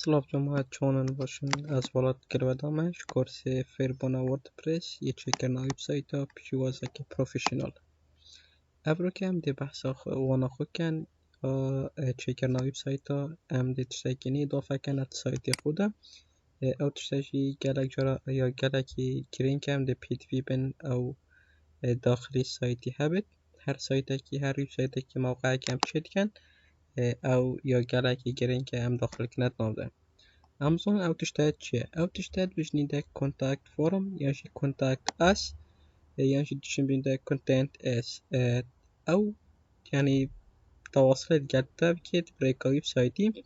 Selamlar çoğunun başın az balat kirvadamış kursi Firbona WordPress يتشكرنا ويب سايتا بشوازك بروفيشنال أبرك أم دي بحثا وانا خو كان تشكرنا ويب سايتا أم دي تشتكيني إضافة كانت سايتي خودا أو تشتكي جالك جرا يا جالكي كرين كام دي PHP بن أو داخلي سايتي هابت هر سايتكي هر ويب سايتكي موقع كام تشت كان أو يا جالكي كرين كام داخل كنت نوده Amazon autostage autostage بجنيدك contact forum يعني contact us يعني بجنيدك content as أو يعني تواصل جدا بكيت بريك ويب سايتي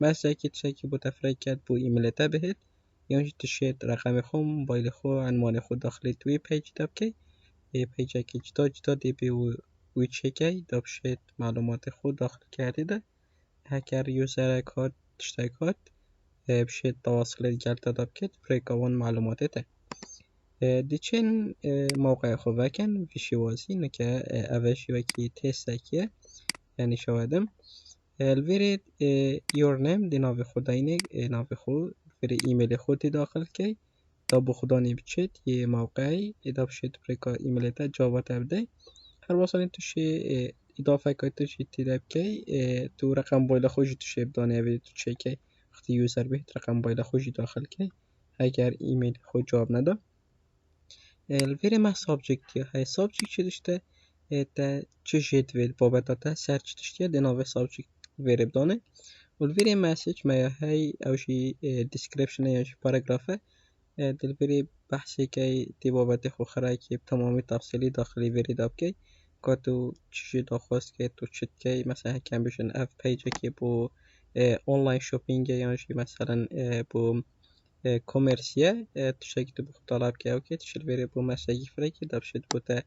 مثلا كي تشيكي بوتفريكات بو إيميلتا بهت يعني تشيت رقم خو موبايل خو عنوان خو داخل توي بيج دابكي بيج كي جدا دي بي ويتشيكي دابشيت معلومات خو داخل کرده هکر یوزر کاد تشتکات بشه تواصل جلتا دابكت بريكوان معلوماتته ديشين موقع خوباكن في شوازي نكا أفاشي وكي تيستاكيه يعني شوادم الفيري your name دي ناوي خودايني ناوي خو فري إيميل خودي داخل كي دابو خوداني بتشت يه موقعي إذا بشت بريكا إيميلتا جاوا تبدأ هر وصلين توشي إضافة كي توشي تداب كي تو رقم بويل خوش توشي بداني أبي توشي كي وقتی یوزر بهت رقم باید خوشی داخل که اگر ایمیل خود جواب نده الوری ما سابجکتی های سابجکت چی داشته تا چه جدول بابت تا سرچ داشته دناوه سابجکت وری بدانه والوری مسیج ما های اوشی دیسکریپشن یا پاراگرافه دلوری بحثی که دی بابت خو خرای که تمامی تفصیلی داخلی وری داب که تو چی داخواست که تو چت که مثلا کم بشن اف پیج که بو online shopping يعني مثلا بو كوميرسيا تشتكي بو طلب كي اوكي تشتري بو مساجي فريكي دابشت بوتا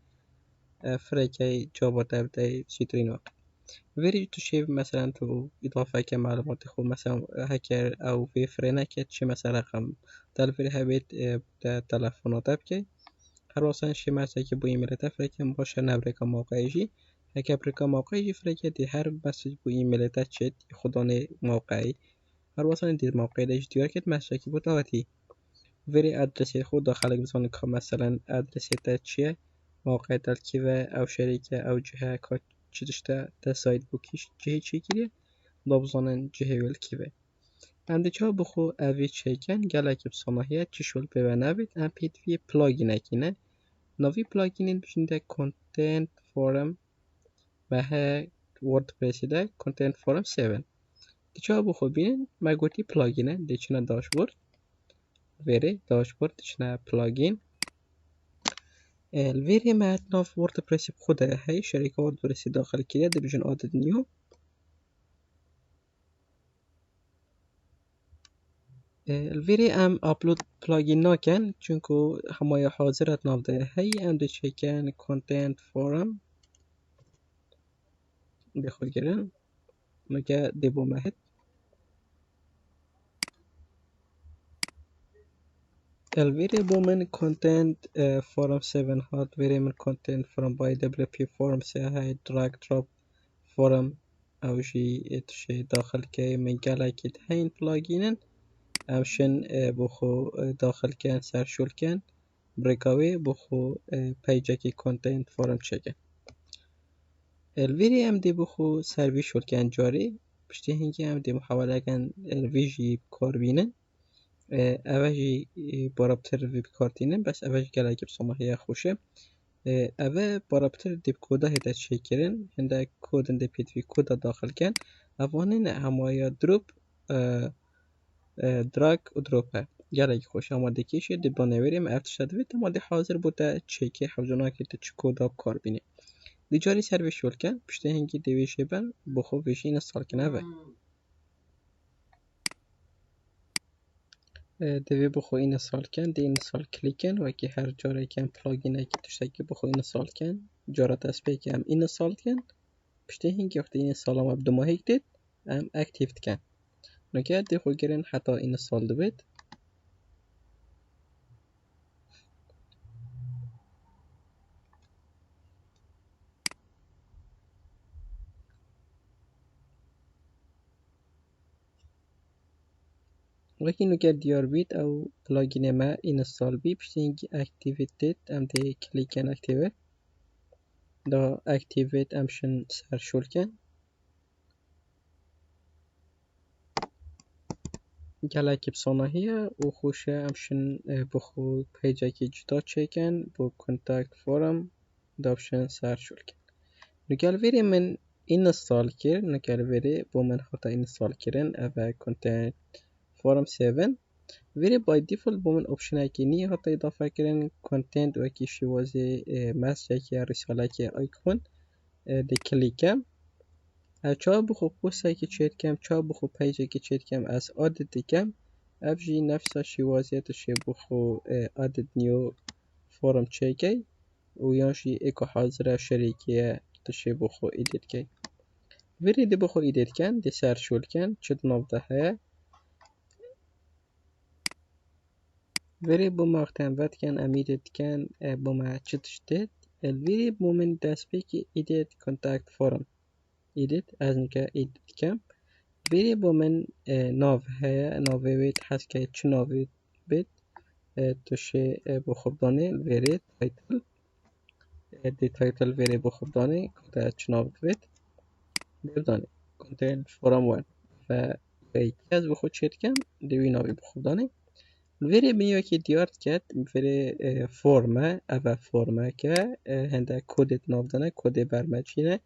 فريكي جوابا تبدأ سيترينو فيري تشي مثلا تو إضافة كمعلومات خو مثلا هكر أو في فرينك تشي مثلا رقم تلفري هبيت تلفونات بكي هر وصلا شي مثلا كي بو إيميل تفريكي مباشر نبريكا موقعيجي هكا بريكا موقعي فريكي دي هر مسج بو إيميل تشت خداني موقعي هر وصلا دي موقعي ديش ديار كت مسج كي بو تاوتي فيري أدرسي خود داخلك بزن كا مثلا أدرسي تشيه موقع تلكيفة أو شركة أو جهة كا چدشتا تا سايت بو كيش جهة چي كريه دابزانن جهة والكيفة عندي چا بخو اوی چیکن گلک بصلاحیت چشول ببنابید ام پیت وی پلاگین اکینه نوی پلاگین بشنده کنتنت فورم و ها وردپرس ده کنتنت فورم 7 دیچا بخو بینن مگوتی پلاگینه دیچنا داشبورد وری داشبورد دیچنا پلاگین الویری متناف وردپرس بخوده های شرکه وردپرس داخل کلیه دی بجن آدد نیو الویری ام آپلود پلاگین ناکن چونکو همای حاضرت نافده هی ام دی چیکن کنتنت فورم بخود گرن نگه دیبو مهد الویری بو من کنتنت فورم 7 هات ویری من کنتنت فورم بای دبلیو پی فورم سه های دراگ دراپ فورم او جی اتشی داخل که من گله کت هین پلاگینن امشن بخو داخل کن سرشول کن بريكاوي بخو پیجکی کنتنت فورم چکن الویری ام دی بخو سروی شول کن جاری پشتی هنگی ام دی محاوله کن الویجی کار بینن اوجی بارابتر وی بکارتینن بس اوجی گلگی بسامحی خوشه اوه بارابتر دیب کودا هیده چکرن هنده کودن دی پیت وی کودا داخل کن اوانین همایا دروب دراگ و دروپه گلگی خوش اما دیکیشه دی بانویریم افتش دوید اما دی حاضر بوده چکی حوزونا که دی چکودا بکار بینه دی جاری سروی شول کن پشتی هنگی دیویشه بن بخو ویشی اینستال کنه اوه دوی بخو اینستال کن دی اینستال کلیکن و که هر جاره کن پلاگینه که تشتکی بخو اینستال کن جاره تسبیه که هم اینستال کن پشتی هنگی وقتی اینستال هم ابدو ماهیک دید هم اکتیفت کن نگه دی خو گرین حتی اینستال دوید وەکی نوکە دیار بیت ئەو پلاگینێمە ئینستال بی پشتینگی ئەکتیڤێت ئەم دێ کلیکەن ئەکتیڤێت دا ئەکتیڤێت ئەمشن سەر شولکەن gelekî pisana heye û xweş e em şin bi xwe pêcekê cida çêkin bo contact form da bişin ser şûlkin. Gel verê min install kir, gel verê bo min hata install kirin ev e contact form 7. Verê by default bo min optionekî nî hata îdafe kirin content wekî şîwazê mesajekî ya risalekî icon dê klikem. Çawa bixwe postekî çê dikim, çawa bixwe pêcekî çê dikim ez edit dikim. Ev jî nefsa şîwazê tişê bixwe edit new form çêkey û yan jî êko hazir e şerêkî ye tişê bixwe edit key. Verê dê bixwe edit kin, dê ser şûlkin çi di nav de heye. Verê bo me wextê em vedikin em edit dikin bo me çi tiştê verê bo min destpêkê edit contact form edit ez nike edit dikim. Verê bo min nav heye navê wê hez key çi navê bêt tişê bixwe bidanê verê title dê title verê bixwe bidanê te çi nav bibêt dê bidanê contact form 1 ve yekî ez bixwe çê dikim dê wî navê bixwe bidanê. Verê min wekî diyar diket verê form e ev e formeke hindek kodê di nav de ne kodê bermecî ne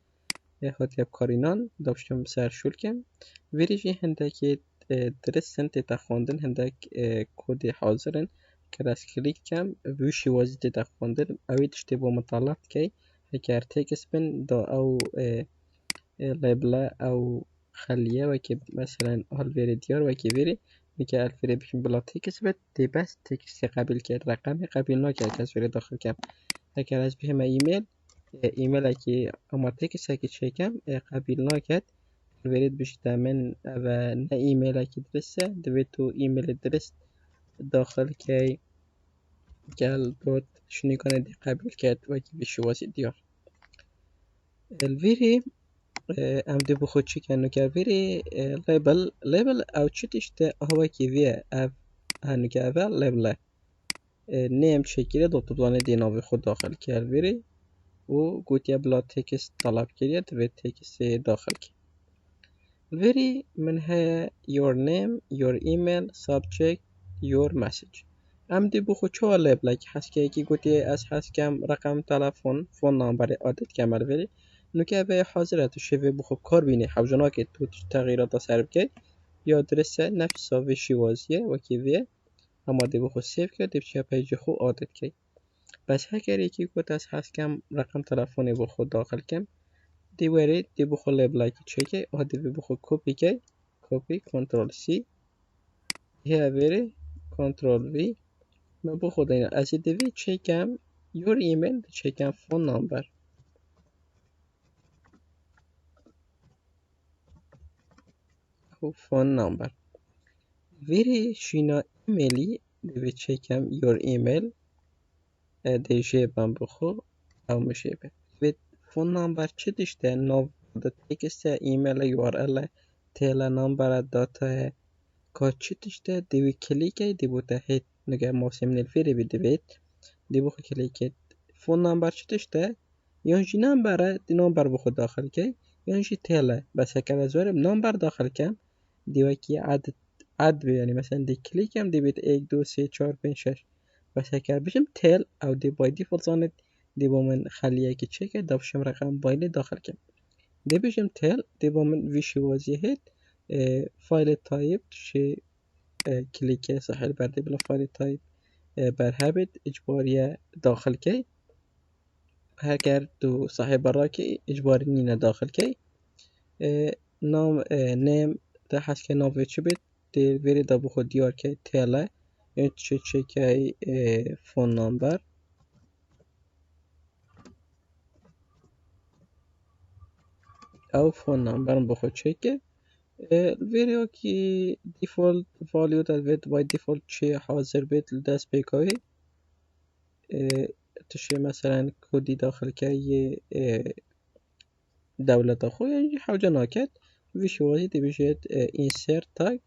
hatiye bikarindan da bişim ser şûlkin. Verê jî hindekê diristin tête xwandin hindek kodê hazir in kir ez klik dikim wî şîwazî tête xwandin ew ê tiştê bo min talab dike heger tekst bin da ew labela ew xeliye wekî mesela alverê diyar wekî verê nike alverê bişim bila tekst bit dê bes tekstê qebîl kir reqemê qebîl nake heger ez verê daxil kim. Heger ez bihîme îmailekî ama tekstekî çêkim qebîl naket verê dibişite min ev e ne îmailekî dirist e divê tu îmailê dirist daxil key gel dot şûnîkanê dê qebîl ket wekî vî şîwazê diyar. Verê em dê bixwe çi kin gel verê label ew çi tişt e wekî vî ye ev nike ev e label e name çêkiriye da tu bidanî dê navê xwe daxil kir verê û gotiye bila tekst talab kiriye divê tekstê daxil kî. Verê min heye your name, your email, subject, your message. Em dê bixwe çawa labelekî hez keyekî gotiye ez hez kim reqem telefon phone numberê edit dikim verê nûke ev ê hazir e tu şêvê bixwe bikar bînî hewce nake tu teغîrata ser bikey ya dirist e nefsa vê şîwazî ye wekî vê ye ama dê bixwe sêv kir dê bişiya pêcê xwe edit key. Bes heger yekî got ez hez kim reqem telefonê bixwe daxil kim dê werê dê bixwe labelekî çêkey a divê bixwe copy key copy Ctrl C heye verê Ctrl V me bixwe dayîne ez ê divê çêkim your email dê çêkim phone number phone number. Verê şîna emailî divê çêkim your email dê jêbim bixwe ew min jêbe. Vê phone number çi tişt e nav di tekst e email e URL e têle number e data ye ka çi tişt e dê wî klikey dê bo te hêt nige masê min ê li verê bî divêt dê bixwe klikê phone number çi tişt e yan jî number e dê number bixwe daxil key yan jî têle bes heger ez werim number daxil kim dê wekî ad bê yanî mesela dê klikem dê bêt 1 2 3 4 5 6 bes heger bişim têl ew dê by default zanît dê bo min xeliyekî çêke da bişim reqem mobaylê daxil kim. Dê bişim têl dê bo min vî şîwazî hêt faylê type tişê klikê sahil berdê bila faylê type berhebit icbariye daxil key heger tu sahîba rakî icbarî nîne daxil key name te hez key navê çi bêt dê verê de bixwe diyar key têle yan çi çêkey phone number ew phone numberin bixwe çêke verê wekî default value de divêt by default çi hazir bêt li destpêka wê tişê mesela kodî daxil key yê dewleta xwe yan jî hewce naket vî şîwazî dê bêjêt insert tag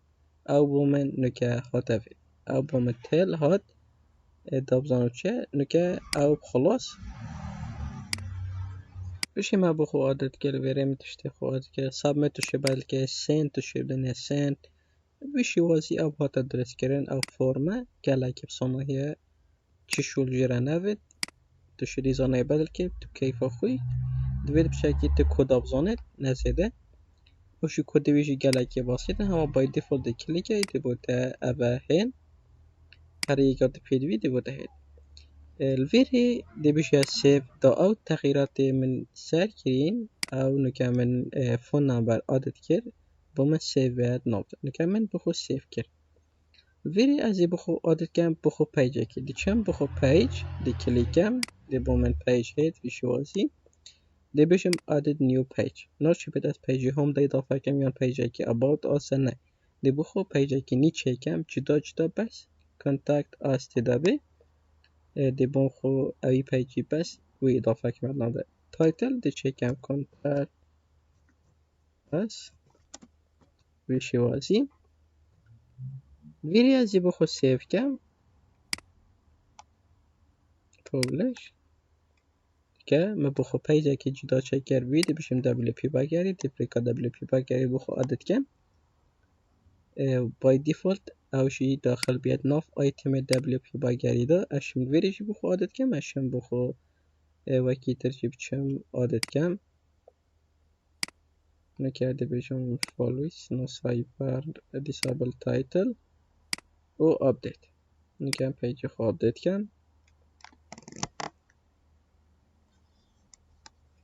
او بومن نکه هاته وید او بومن تل هات دابزانو چه نکه او خلاص بشه ما بخو عادت گل ورم تشتی خو عادت گل سابمت تشه بلکه سنت تشه دنیا سنت بشه وازی او هاته درس کرن او فرمه گله که بسانه چی شول جیره نوید تشه ریزانه بلکه تو کیفا خوی دوید بشکی تو کد ابزانه نزیده وشو کد ویجی گله که باسیده همه بای دیفالت کلیکه دی بوده اوه هین هر یکا دی پیدوی دی بوده هین الویری دی بشه سیف دا او تغییرات من سر کرین او نکه من فون نمبر عادت کرد با من سیف باید نابده نکه من بخو سیف کرد الویری ازی بخو عادت کم بخو پیجه کرد دی چم بخو پیج دی کلیکم دی با من پیج هید ویشوازی دی بشم added new page ناچه بد از پیجی هم دا اضافه کم یان پیجی که about آسه نه دی بخو پیجی که نیچه کم جدا بس contact us تیدا بی دی بخو اوی پیجی بس وی اضافه کم نده title دی چه کم contact us وی شوازی ویری ازی بخو سیف کم publish که من بخو پیجی که جدا چکر وی دی بشم WP بگری دی پریکا WP بگری بخو عادت کم by default اوشی داخل بیاد ناف آیتم WP بگریده اشم ویریشی بخو عادت کم اشم بخو وکی ترچی بچم عادت کم نکرده بشم فالویس نو سایپر دیسابل تایتل و آپدیت نکم پیجی خو آپدیت کم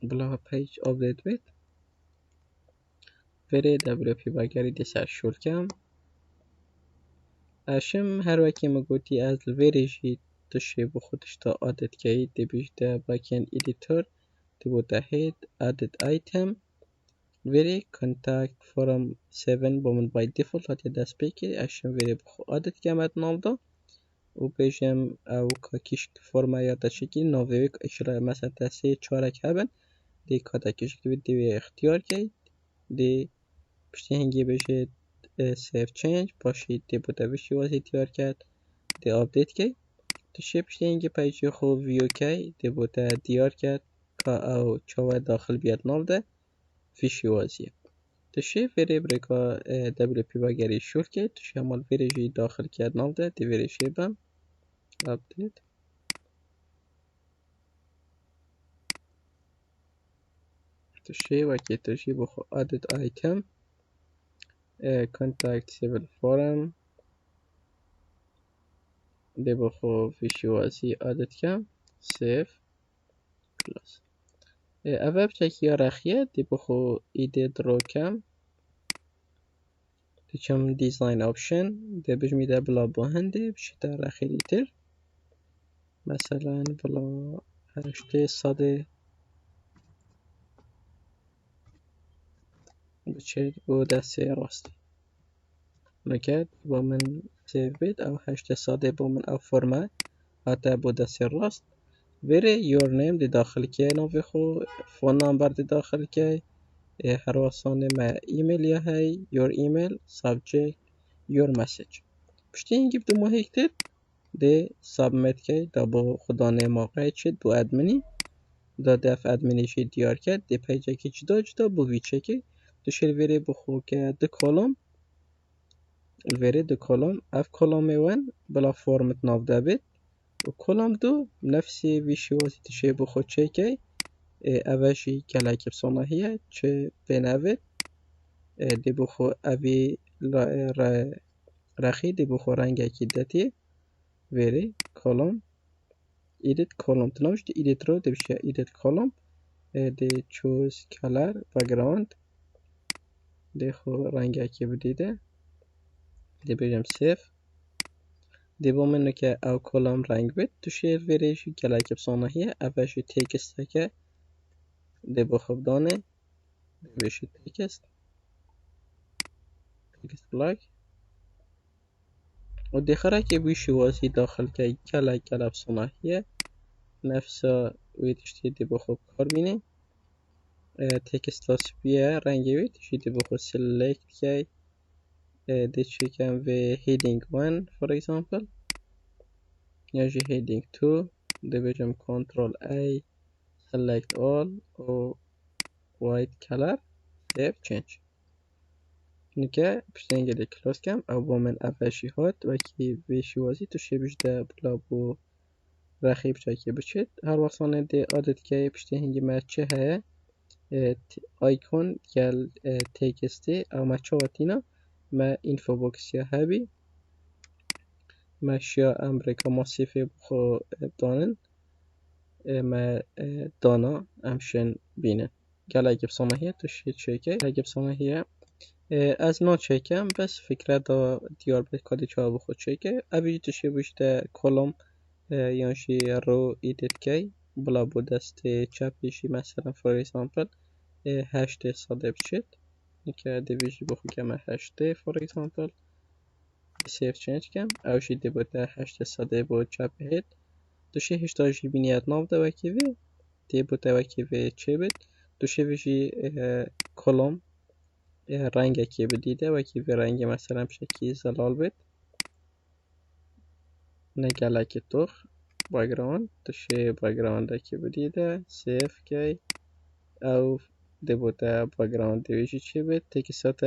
بلا پیج آپدیت بید ویری WP بگریده سر شول کم اشم هر وکی مگوتی از ویریشی تشه بخودش تا عادت که دی بیشتر باکن ایدیتور دی بوده هید added item ویری contact form 7 بومن by default هاتی دست بکری اشم ویری بخو عادت که امد نام دا و بیشم او کاکیش فرما یا داشتی نوویک اشرا مثلا تسی چارک هبن دی کاتاکیش که دی اختیار که دی پشتی هنگی بشه سیف چینج باشید دی بوده بشی وازی تیار کرد دی آپدیت که تشه پشتی هنگی پیجی خو ویو که دی بوده دیار کرد که او چاوه داخل بیاد نام ده فیشی وازیه تشه ویری برکا WP بگری شور که تشه همال ویری جی داخل کرد نام ده دی ویری شیبم آپدیت تشه وکی تشه بخو added item contact civil forum دی بخو فیشی وازی added کم سیف کلاس اول بچکی ها رخیه دی بخو ایده درو کم دی چم دیزاین آپشن دی بجمیده بلا باهنده بشیده رخیلی تر مثلا بلا هشته ساده بچه بو دسته راستی نکرد با من سیف بید او هشته ساده با من او فرمه حتی بو دسته راست ویره یور نیم دی داخل که نوی خو فون نمبر دی داخل که هر واسانه ما ایمیل یا هی یور ایمیل سابجکت یور مسیج پشتی اینگی بدو ما هیکتر دی سابمیت که دا با خدانه موقعی چید بو ادمینی دا دف ادمینیشی دیار کرد دی پیجه که جدا بو ویچه که دوشل ویره بخو که دی کلوم ویره دی کلوم اف کلوم ون بلا فرمت ناف دا بید و کلوم دو نفسی ویشی وازی تشه بخو چه که اوشی کلک بسانهیه چه بینوید دی بخو اوی رخی دی بخو رنگ اکی دتی ویری کلوم edit column تنوش دی edit رو دی بشه edit column دی choose color background دی خو رنگ اکی بدیده دی بجم سیف دی بومنو که او کلام رنگ بید توشه ویریشی کلک بسانهیه اوشی تکست که دی بخوب دانه دی بشه تکست بلاک و دی خرا که بیشی وازی داخل که کلک بسانهیه نفسا ویدشتی دی بخوب کار بینه تکست لاسپیه رنگی وید شی دی بخوب سلیکت که دی چیکم و heading 1 for example یا جی heading 2 دی بجم control A select all و white color save change نکه پشتنگه دی کلوز کم او با من افشی هات و که ویشی وازی تو شبش ده بلا بو رخیب چاکی بچید هر وقتانه دی عادت که پشتنگه مرچه های آیکون گل تکستی او مرچه واتینا ما اینفو بوکسیا هبی ما شیا امریکا ماسیفی بخو دانن ما دانا امشن بینن گل اگه بسانه هیه تو شید چکه اگه بسانه هیه از نا چکم بس فکره دا دیار بید کادی چا بخو چکه ابی تو شید بشته کلوم یانشی رو ایدیت کی بلا بو دست چپیشی مثلا فور ایزامپل هشت ساده بچید که دیویژی بخو کم هشت فور ایزامپل سیف چنج کم اوشی دی بوده هشت ساده بود چپ هید دوشه هشتا جی بینیت ناو دا وکیوی دی بوده وکیوی چه بید دوشه ویجی کلوم رنگ اکی بدیده وکیوی رنگ مثلا بشکی زلال بید نگل اکی توخ باگراوند دوشه باگراوند اکی بدیده سیف کی او دی بوده باگراوند دیویجی چه بید تکیسات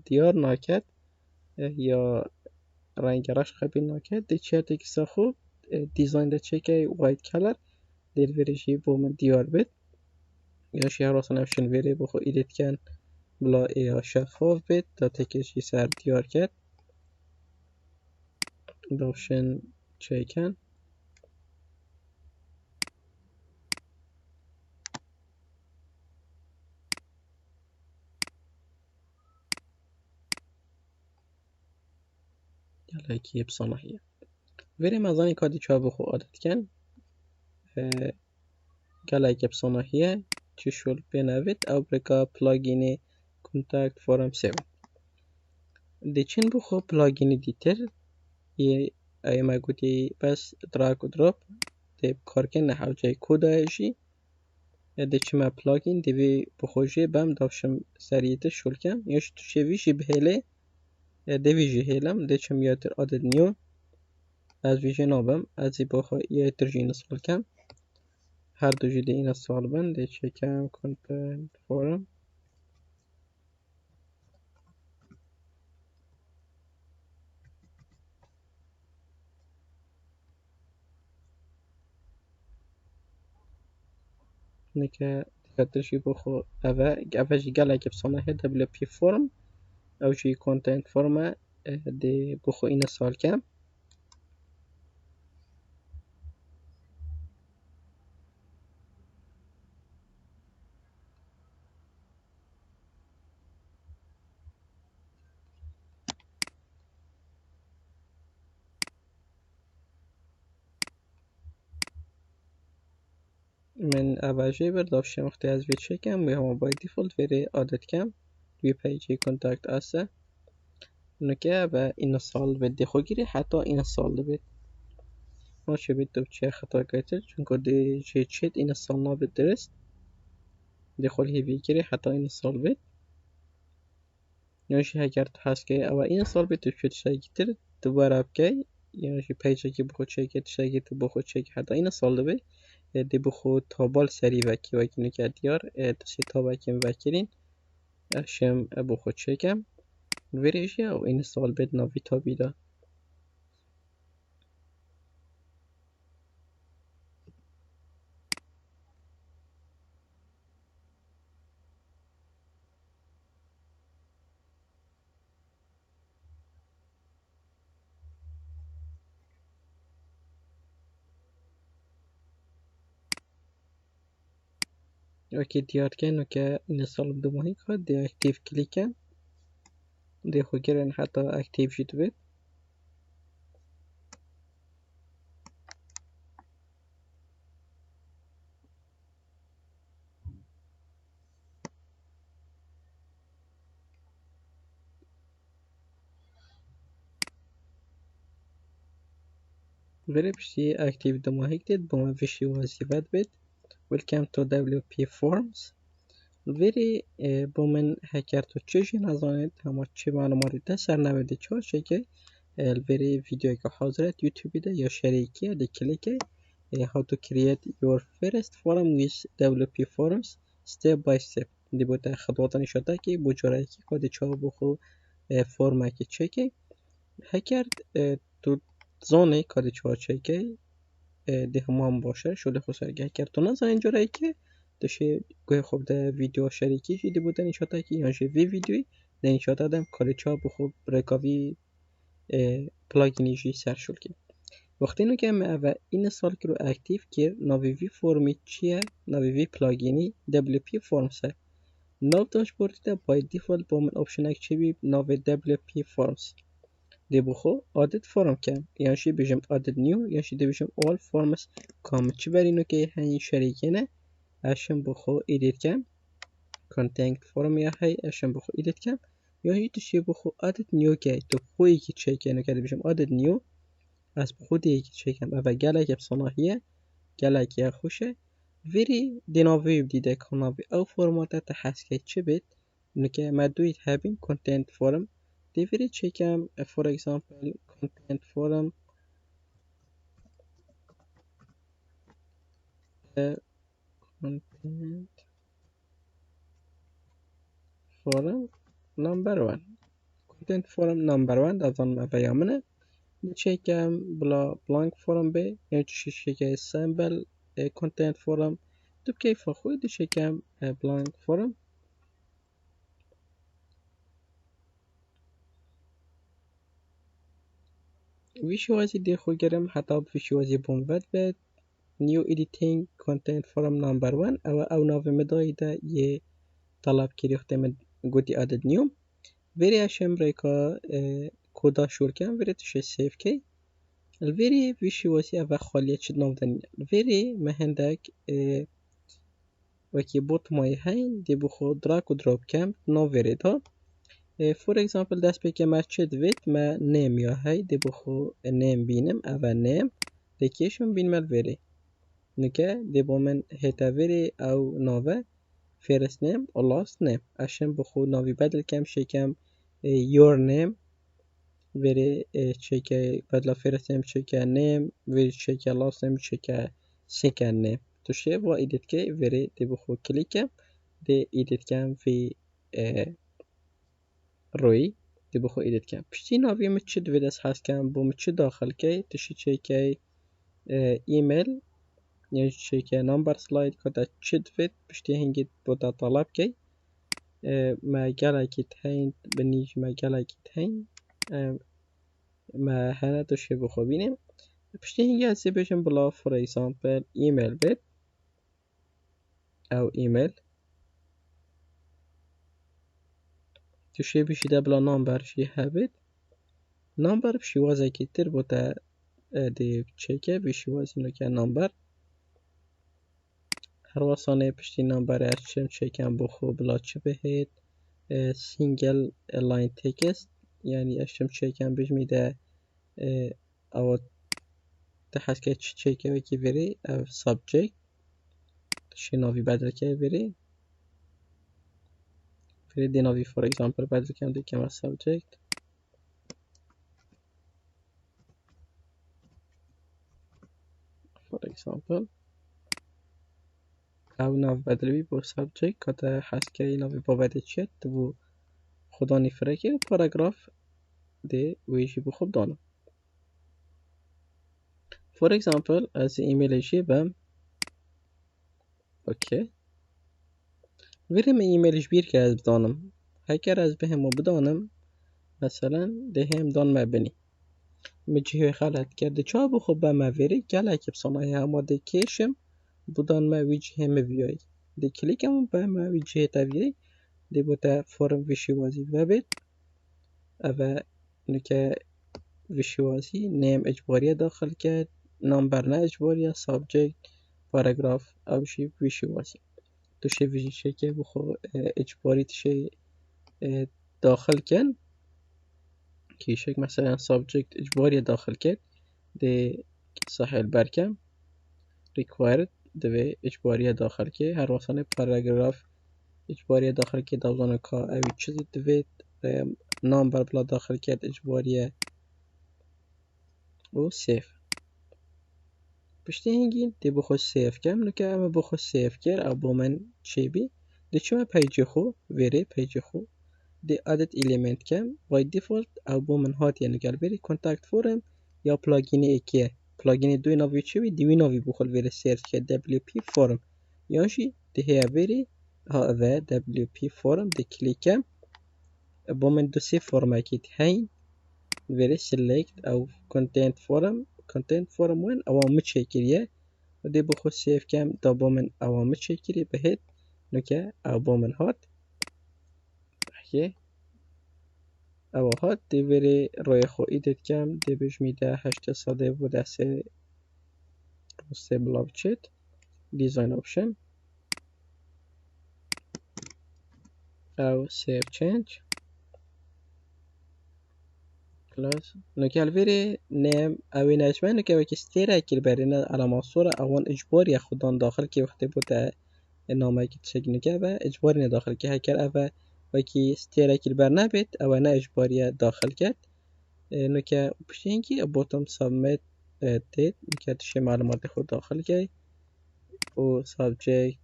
دیار ناکد یا رنگ راش خبیل ناکد دی چه تکیسا خوب دیزاین دا چکه وایت کلر دیر ویریشی بو من دیار بید یا شهر اصلا افشن ویری بخو ایدیت کن بلا یا شفاف بید دا تکیشی سر دیار کرد دا افشن چکن یلا کی بسانه هیه ویری مزانی کادی چا بخو عادت کن گل اگه بسانه هیه چی شول بینوید او برکا پلاگینی کنتاکت فورم 7 دی چین بخو پلاگینی دیتر ای ما گوتی بس دراگ و دراپ دی کارکن نحو جای کود آیشی دی چی ما پلاگین دیوی بخوشی بم دافشم سریعت شول کم یاش تو شویشی بهله دیویجی هیلم دی چم یاتر عدد نیو از ویژه نابم از ای بخو یاتر جی نسخل کم هر دو جی دی این سال بند دی چکم کنتنت فورم نکه دیگه جی بخو اوه جی گل اگه بسانه هی دبل پی فورم او جی کنتنت فورم دی بخو این سال کم من اوجه برداشتم وقتی از وی چکم و هم باید دیفالت ویری عادت کم وی پیجی کنتاکت اسه نکه و این سال بدی خو گیری حتی این سال بید ما چه بید تو چه خطا گیتر چون که دی چه چید این سال نابید درست دی خول هیوی گیری حتی این سال بید یعنی اگر تو هست که او این سال بید تو چید شای گیتر دوباره بکی یعنی پیجی که بخود چکت شای گیتر بخود چک حتی این سال بید دی بخود تابال سری وکی نکه دیار دستی تا وکیم وکیرین شم بخود چکم ویریشی او این سال بید ناوی تا بیده اوکی دیار کن که این سال دو ماهی که دی اکتیو کلیکن دی خو گرن حتی اکتیو شد بید ولی پشتی اکتیو دو ماهی دید با ما ویشی وزیفت بید Welcome to WP Forms وری با من هکر تو چه نزانید اما چه معلوماتی ده سرنوشت چه که وری ویدیو که حاضرت یوتیوب ده یا شریکی ده کلیک how to create your first forum with WP forums step by step دی بود خطوات نشده که بجوره که کد چه بخو فرم که چکه هکر تو زانه کد چه که ده هم باشه شده خسرگه هکر تو نزان اینجوره که دشه گوه خوب ده ویدیو شریکی شده بوده نشاته که یا وی ویدیوی ده نشاته دم کاری چا بخوب رکاوی پلاگینیجی سر شد که وقتی نو که اوه این سال که رو اکتیو کرد ناوی وی فرمی چیه ناوی وی پلاگینی WP فرمسه ناو داشبورد ده بای دیفالت با من اپشن اک چی بی ناوی WP فرمز دی بخو آدد فرم کم یعنی بیشم آدد نیو یعنی دی بیشم all forms کام چی بری نو که هنی شریکی نه اشم بخو ایدیت کم content form یا هی اشم بخو ایدیت کم یا هی تشی بخو آدد نیو که تو خویی که چه که نو که دی بیشم آدد نیو از خودی که چه کم اوه گله که بصناهیه گله که خوشه وری دیناوی دیده کناوی او فرماته تا حسکه چه بید نو که مدوید هبین content form دی وری چه کم for example content form content forum number one content forum number one دازان بیامنه چه کم بلا بلانک فورم به یعنی چه که سامبل content forum تو کیف خود چه کم بلانک فورم ویشوازی دی خود گرم حتی ویشوازی بومود به نیو editing content forum number one او ناو مدایی ده یه طلب کریخته من گوتی عدد نیوم وری اشم ریکا کودا شور کم وری تشه سیف کی الوری ویشوازی او خالیت شد ناو دنی وری مهندک وکی بوت مای هین دی بخو دراک و دراپ کم ناو وری دا فور اگزامپل دست بکه ما چه دوید ما نیم یا هی دی بخو نیم بینم او نیم دیکیشم بینم الوری نکه دی با من هیتا وری او ناوه first name or last name عشان بخو ناوی بدل کم شکم your name وری چکه بدل first name چکه name وری چکه last name چکه second name توشه و ایدیت که وری دی بخو کلیکم دی ایدیت کم فی روی دی بخو ایدیت کم پشتی ناوی مچه دوید از هست کم با مچه داخل که تشی چکه ایمیل یعنی چکه نمبر سلاید کده چه دوید پشتی هنگید بودا طلب که ما گلکی تهین بنیج ما گلکی تهین ما هنه دوشه بخو بینیم پشتی هنگی هستی بشم بلا فور ایسامپل ایمیل بید او ایمیل توشه بشیده بلا نمبر شی هبید نمبر بشی وازه که تر بوده دی چکه بشی وازه اینو که نمبر هر واسانه پشتی نمبر اشم چکم بخو بلا چه بهید سینگل لاین تکست یعنی اشم چکم بجمیده او تحس که چکه وکی وری او سابجکت تشی ناوی بدل که وری دی ناوی فور اگزامپل بدل کم دی کم سابجکت فور اگزامپل او ناو بدل بی با سابجکت که حس که ناوی با بده چید بو خدا نیفره که پاراگراف دی ویشی بو خوب دانم فور اگزامپل از ایمیلشی بم اوکی وری من ایمیلش بیر که از بدانم هکر از بهم بدانم مثلا ده هم دان مبنی مجهوی خلط کرده چا بخو به ما وری گله که بسانه آماده کشم بدان ما ویجه هم بیایی ده کلیکم به ما ویجه تاویایی ده بوده فرم ویشوازی وبید او نکه ویشوازی نیم اجباری داخل کرد نمبر نه اجباری سابجکت پاراگراف اوشی ویشوازی توشه ویجه که بخو اجباری تشه داخل کن کیشک مثلا سابجکت اجباری داخل کرد ده ساحل برکم required دوی اجباری داخل که هر واسانه پاراگراف اجباری داخل که دوزانه که اوی چیزی دوید نامبر بلا داخل کرد اجباریه و سیف پشتی هنگین دی بخو سیف کم نکه اما بخو سیف کر او با من چی بی دی چما پیج خو ویری پیج خو دی ادت الیمنت کم وای دیفولت او با من هات یعنی گل ویری کنتاکت فورم یا پلاگینی اکیه پلاگینی دوی ناوی چی بی دیوی ناوی بخول ویری سرچ که WP فورم یانشی دی هیا ویری ها اوه WP فورم دی کلیکم با من دو سی فورم اکید هین ویری سلیکت او content form وين اوامر چکریه و دی بخو سیف کم دا با من اوامر چکری بهت نکه او با من هات بحیه او هات دی ویری روی خو ایدت کم دی بش میده 8 ساده و دسته روسته بلاو چید دیزاین اپشن او سیف چنج کلاس نکه الویری نیم اوی نجمه نکه وکی ستیره اکر برینه علامه صوره اوان اجباری خودان داخل که وقتی بوده نامه که تشک نکه و اجباری نداخل که هکر اوه وکی ستیره اکر بر نبید اوه نه اجباری داخل کرد نکه پشتی اینکی بوتم سابمیت دید نکه تشه معلومات خود داخل که و سابجکت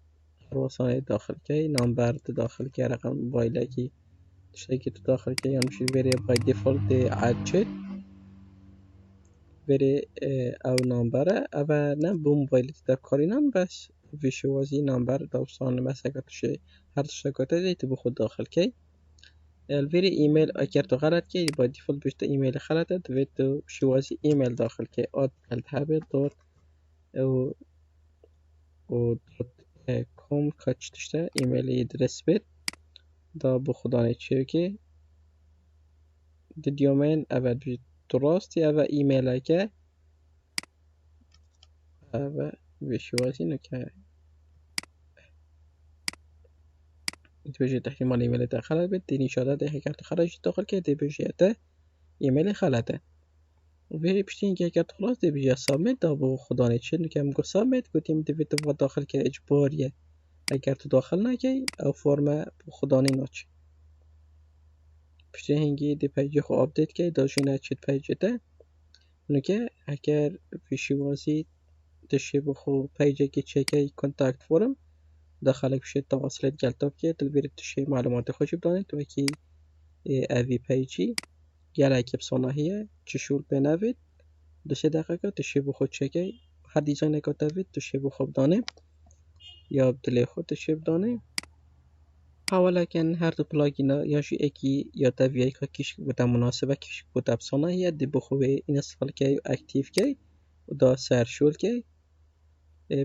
روسانه داخل که نامبر داخل که رقم موبایل که تشتی که داخل که یا مشید بری بای دیفالت عد شد بری او نامبره اوه نه بو موبایل تا کارینم بس ویشوازی نامبر داستان مثلا تشه هر تشکاته دیت بو خود داخل که الویری ایمیل اگر تو غلط که با دیفالت بشته ایمیل غلطه دوید تو شوازی ایمیل داخل که آد التحبه دور و کم کچ تشته ایمیل درس بید دا بو خدانه چیو که دی دیومین اوه بید دراستی اوه ایمیل که اوه ویشوازی نکه بجید احتمال ایمیل تا خلط بید دی نشاده ده اگر تو خرج داخل که دی بجید ایمیل خلطه ویری پشتی اینکه اگر تو خلاص دی بجید سابمیت دا بو خدانه چیو نکه مگو سابمیت گوتیم دی بید تو داخل که اجباریه اگر تو داخل نکی او فرم خدانی ناچ پشتی هنگی دی پیج خو آپدیت که داشینه چید پیج ده نکه اگر ویشوازی دشی بخو پیج که چکه کنتاکت فورم داخل بشه تواصلت جلتاب که دلویری تشی معلومات خوشی بدانید تو که اوی پیجی گله که بسانهیه چشول بنوید 2 دقیقه تشی بخو چکه هر دیزاین که دوید تشی بخو بدانه یا بدلی خود تشی بدانه حوالا کن هر دو پلاگینا یا شی اکی یا دویه که کش بوده مناسبه کش بوده بسانهیه دی بخوه اینستال که اکتیو که و دا سرشول که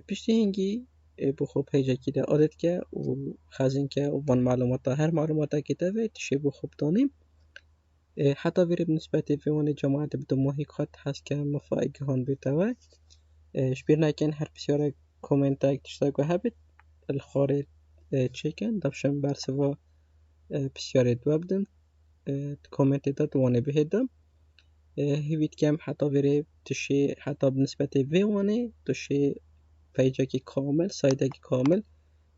پشتی هنگی بخو پیجه که ده آدد که و خزین که و بان معلومات هر معلومات که دوید تشه بخو بدانیم حتی ویره بنسبت ویوان جماعت بدو ماهی خواهد هست که مفایگه هان بیتوه شبیر نکن هر بسیار کومنت اک تشتاگو هبید الخاره چیکن دفشم برسوا بسیار دو بدن کومنت دا دوانه بهدم هیوید کم حتی ویره تشه حتی بنسبت ویوانه تشه پیجه که کامل سایده که کامل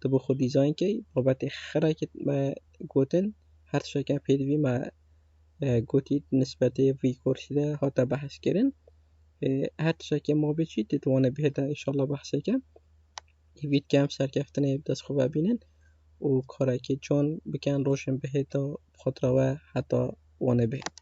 تو بخو دیزاین که بابت خرا که ما گوتن هر شکل پیدوی ما گوتید نسبت وی کورسیده حتی بحث کرن هر شکل ما بچید دوانه بهده انشالله بحث کم هیوید کم سرکفتنه دست خوب ببینن و کاره که جان بکن روشن بهده خود رو حتی وانه بهده